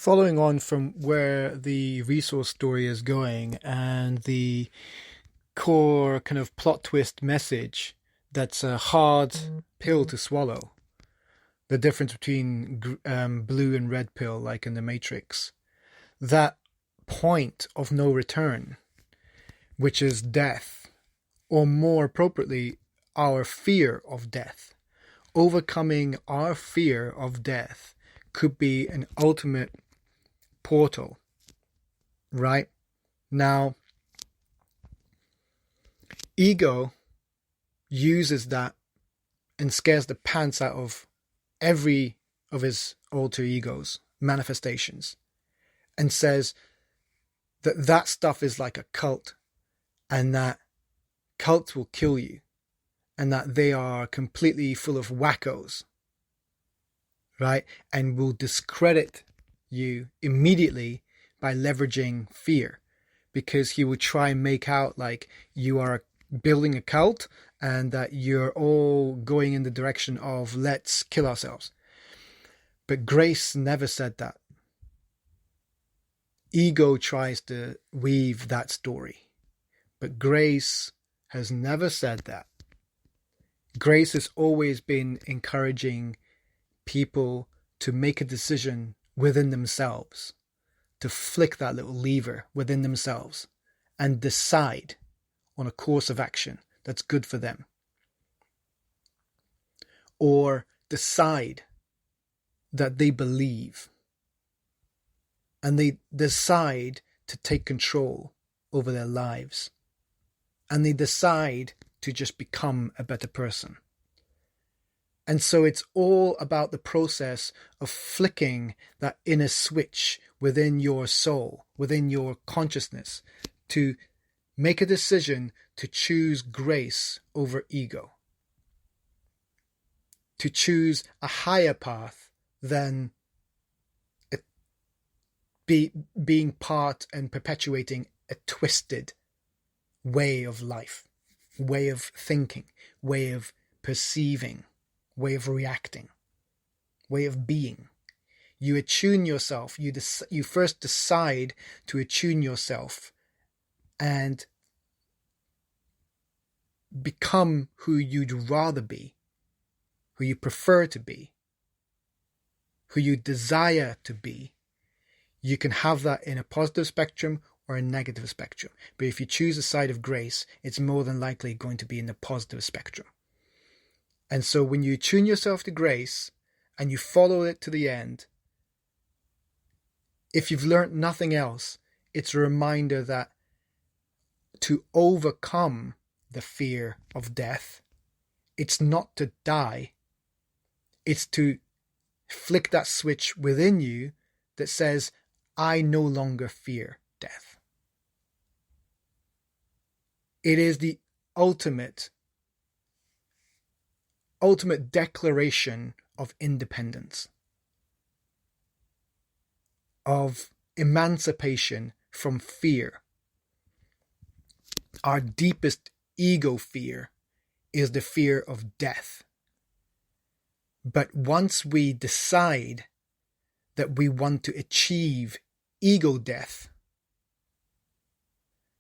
Following on from where the resource story is going and the core kind of plot twist message that's a hard pill to swallow, the difference between blue and red pill, like in the Matrix, that point of no return, which is death, or more appropriately, our fear of death. Overcoming our fear of death could be an ultimate portal, right? Now, ego uses that and scares the pants out of every of his alter egos manifestations and says that that stuff is like a cult and that cults will kill you and that they are completely full of wackos, right? And will discredit you immediately by leveraging fear, because he will try and make out like you are building a cult and that you're all going in the direction of let's kill ourselves. But grace never said that. Ego tries to weave that story, but grace has never said that. Grace has always been encouraging people to make a decision within themselves, to flick that little lever within themselves and decide on a course of action that's good for them. Or decide that they believe and they decide to take control over their lives and they decide to just become a better person. And so it's all about the process of flicking that inner switch within your soul, within your consciousness, to make a decision to choose grace over ego, to choose a higher path than being part and perpetuating a twisted way of life, way of thinking, way of perceiving, way of reacting, way of being. You attune yourself. You first decide to attune yourself and become who you'd rather be, who you prefer to be, who you desire to be. You can have that in a positive spectrum or a negative spectrum. But if you choose the side of grace, it's more than likely going to be in the positive spectrum. And so when you tune yourself to grace and you follow it to the end, if you've learned nothing else, it's a reminder that to overcome the fear of death, it's not to die. It's to flick that switch within you that says, I no longer fear death. It is the ultimate declaration of independence, of emancipation from fear. Our deepest ego fear is the fear of death. But once we decide that we want to achieve ego death,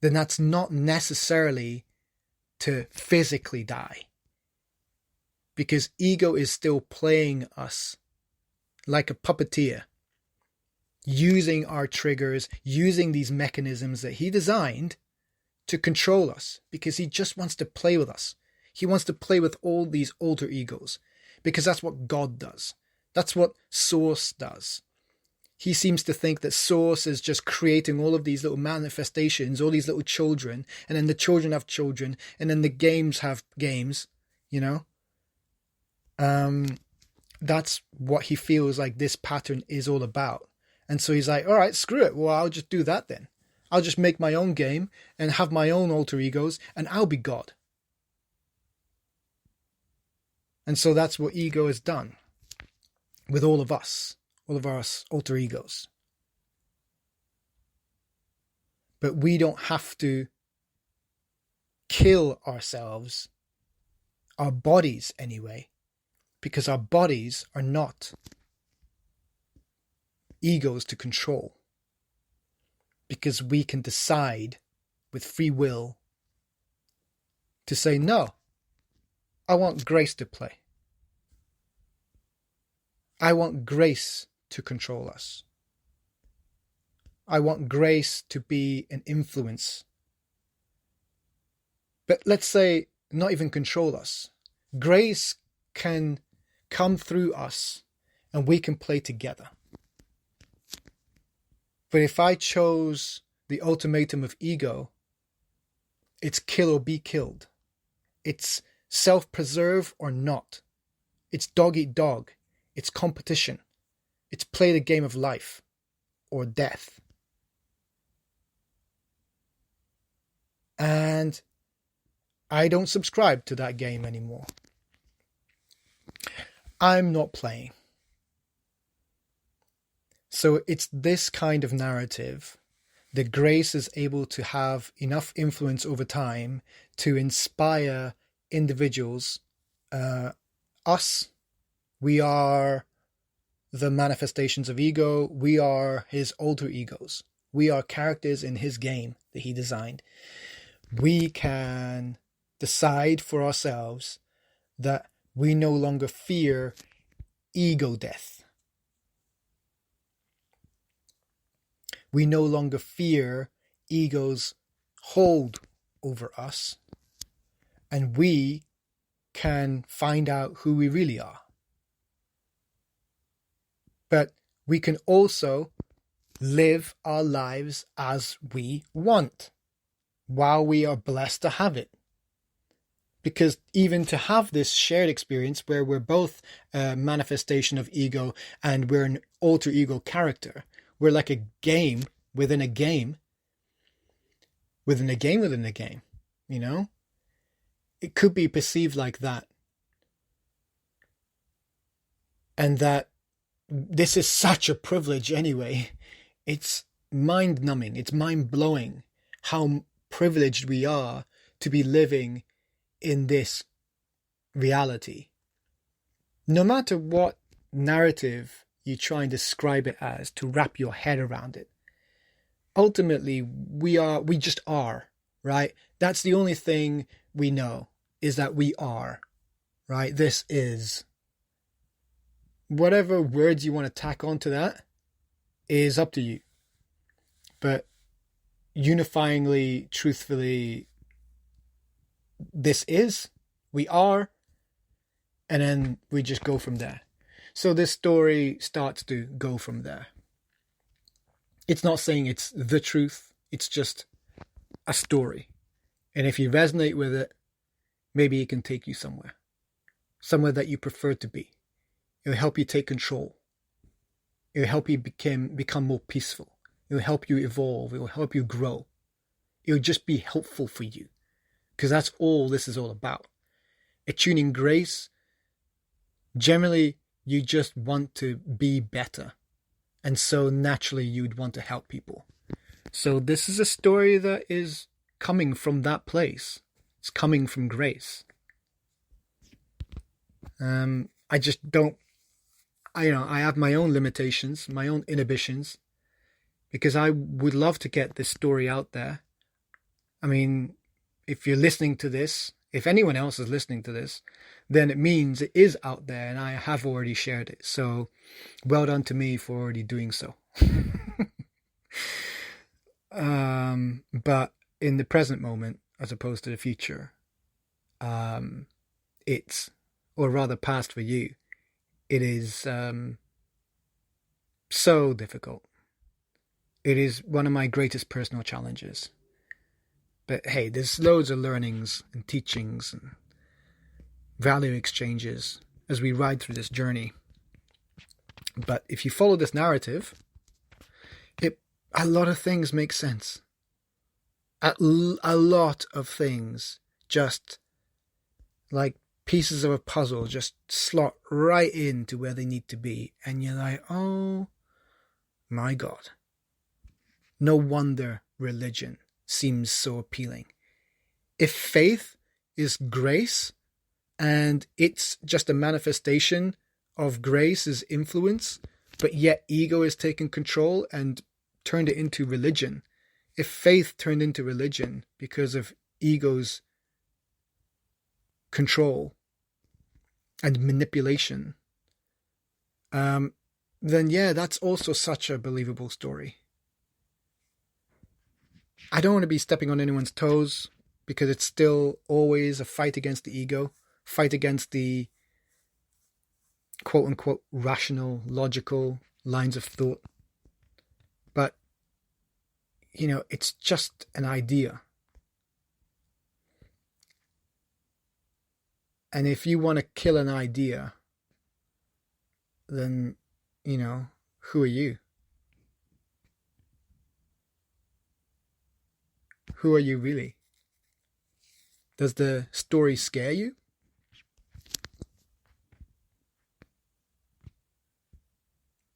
then that's not necessarily to physically die. Because ego is still playing us like a puppeteer, using our triggers, using these mechanisms that he designed to control us, because he just wants to play with us. He wants to play with all these alter egos, because that's what God does. That's what Source does. He seems to think that Source is just creating all of these little manifestations, all these little children, and then the children have children, and then the games have games, you know? That's what he feels like this pattern is all about. And so he's like, all right, screw it. Well, I'll just do that then. I'll just make my own game and have my own alter egos, and I'll be God. And so that's what ego has done with all of us, all of our alter egos. But we don't have to kill ourselves, our bodies anyway, because our bodies are not egos to control, because we can decide with free will to say, no, I want grace to play. I want grace to control us. I want grace to be an influence. But let's say not even control us. Grace can come through us and we can play together. But if I chose the ultimatum of ego, it's kill or be killed. It's self-preserve or not. It's dog eat dog. It's competition. It's play the game of life or death. And I don't subscribe to that game anymore. I'm not playing. So it's this kind of narrative that grace is able to have enough influence over time to inspire individuals. Us, we are the manifestations of ego. We are his alter egos. We are characters in his game that he designed. We can decide for ourselves that we no longer fear ego death. We no longer fear ego's hold over us. And we can find out who we really are. But we can also live our lives as we want, while we are blessed to have it. Because even to have this shared experience where we're both a manifestation of ego and we're an alter ego character, we're like a game within a game, within a game within a game, you know? It could be perceived like that. And that this is such a privilege anyway. It's mind-numbing, it's mind-blowing how privileged we are to be living in this reality. No matter what narrative you try and describe it as, to wrap your head around it, ultimately we just are, right? That's the only thing we know, is that we are, right? This is. Whatever words you want to tack onto that is up to you. But unifyingly, truthfully, this is, we are, and then we just go from there. So this story starts to go from there. It's not saying it's the truth, it's just a story. And if you resonate with it, maybe it can take you somewhere that you prefer to be. It'll help you take control. It'll help you become more peaceful. It'll help you evolve. It will help you grow. It'll just be helpful for you. Because that's all this is all about. Attuning grace, generally you just want to be better. And so naturally you'd want to help people. So this is a story that is coming from that place. It's coming from grace. I just don't, I have my own limitations, my own inhibitions, because I would love to get this story out there. I mean, if you're listening to this, if anyone else is listening to this, then it means it is out there and I have already shared it. So well done to me for already doing so. But in the present moment, as opposed to the future, it's, or rather past for you, it is so difficult. It is one of my greatest personal challenges. But hey, there's loads of learnings and teachings and value exchanges as we ride through this journey. But if you follow this narrative, a lot of things make sense. A lot of things just like pieces of a puzzle just slot right into where they need to be. And you're like, oh my God. No wonder religion seems so appealing. If faith is grace and it's just a manifestation of grace's influence but yet ego has taken control and turned it into religion. If faith turned into religion because of ego's control and manipulation, then yeah, that's also such a believable story. I don't want to be stepping on anyone's toes, because it's still always a fight against the ego, fight against the quote-unquote rational, logical lines of thought. But, it's just an idea. And if you want to kill an idea, then, who are you? Who are you really? Does the story scare you?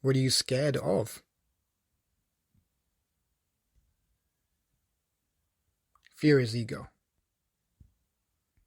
What are you scared of? Fear is ego.